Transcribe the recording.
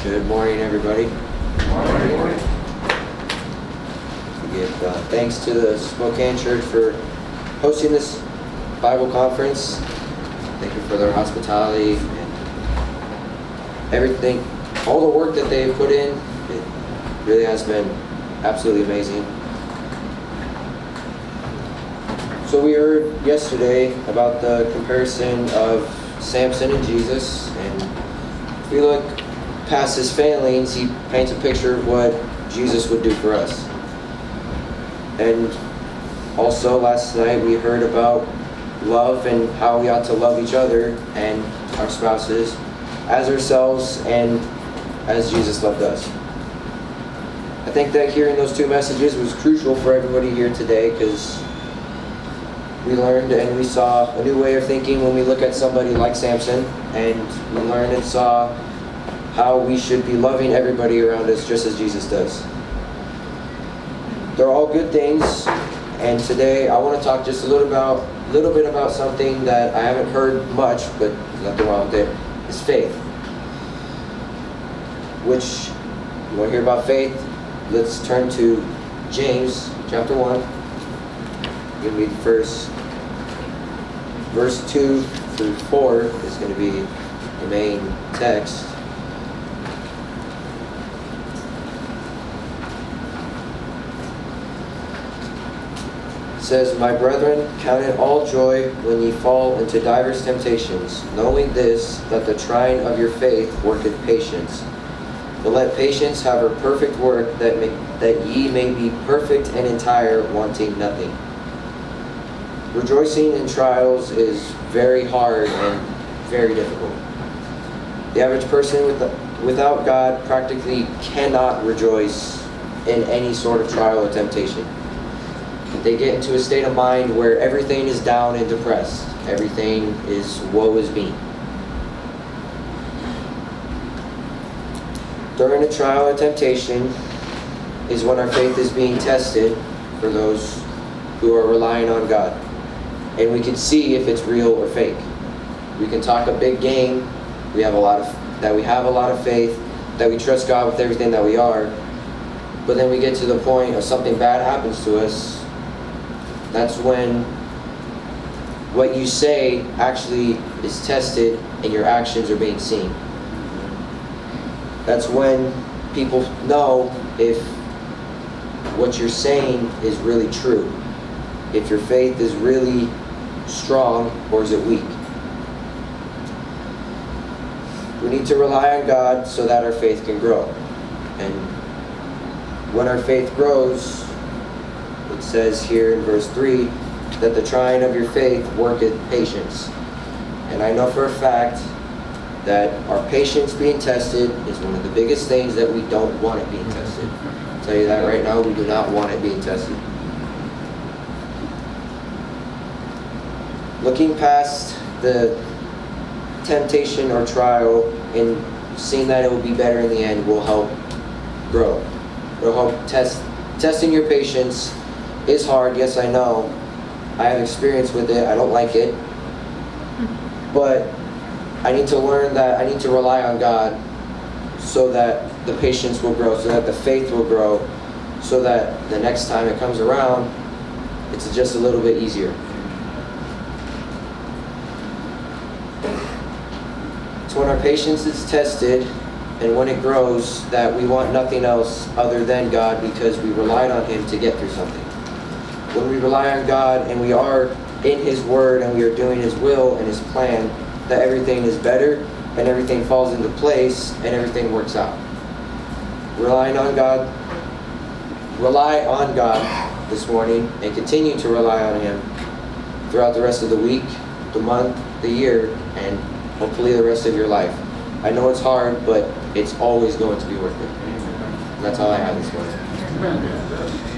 Good morning, everybody. Good morning. We give thanks to the Spokane Church for hosting this Bible conference. Thank you for their hospitality and everything, all the work that they've put in. It really has been absolutely amazing. So we heard yesterday about the comparison of Samson and Jesus, and if we look past his failings, he paints a picture of what Jesus would do for us. And also last night we heard about love and how we ought to love each other and our spouses as ourselves and as Jesus loved us. I think that hearing those two messages was crucial for everybody here today, because we learned and we saw a new way of thinking when we look at somebody like Samson, and we learned and saw how we should be loving everybody around us just as Jesus does. They're all good things, and today I want to talk just a little bit about something that I haven't heard much, but there's nothing wrong with it, is faith. Which, you want to hear about faith? Let's turn to James chapter 1. I'm going to read first. Verse 2 through 4 is going to be the main text. It says, "My brethren, count it all joy when ye fall into divers temptations, knowing this, that the trying of your faith worketh patience. But let patience have her perfect work, that ye may be perfect and entire, wanting nothing." Rejoicing in trials is very hard and very difficult. The average person without God practically cannot rejoice in any sort of trial or temptation. They get into a state of mind where everything is down and depressed. Everything is woe is me. During a trial or temptation is when our faith is being tested for those who are relying on God. And we can see if it's real or fake. We can talk a big game. We have a lot of faith, that we trust God with everything that we are. But then we get to the point of something bad happens to us. That's when what you say actually is tested and your actions are being seen. That's when people know if what you're saying is really true. If your faith is really strong or is it weak. We need to rely on God so that our faith can grow. And when our faith grows, it says here in verse 3 that the trying of your faith worketh patience. And I know for a fact that our patience being tested is one of the biggest things that we don't want it being tested. I'll tell you that right now, we do not want it being tested. Looking past the temptation or trial and seeing that it will be better in the end will help grow. It will help testing your patience is hard, yes I know. I have experience with it, I don't like it. But I need to learn that I need to rely on God so that the patience will grow, so that the faith will grow, so that the next time it comes around, it's just a little bit easier. When our patience is tested and when it grows, that we want nothing else other than God, because we relied on Him to get through something. When we rely on God and we are in His Word and we are doing His will and His plan, that everything is better and everything falls into place and everything works out. Rely on God this morning and continue to rely on Him throughout the rest of the week, the month, the year, and hopefully the rest of your life. I know it's hard, but it's always going to be worth it. And that's all I have this morning.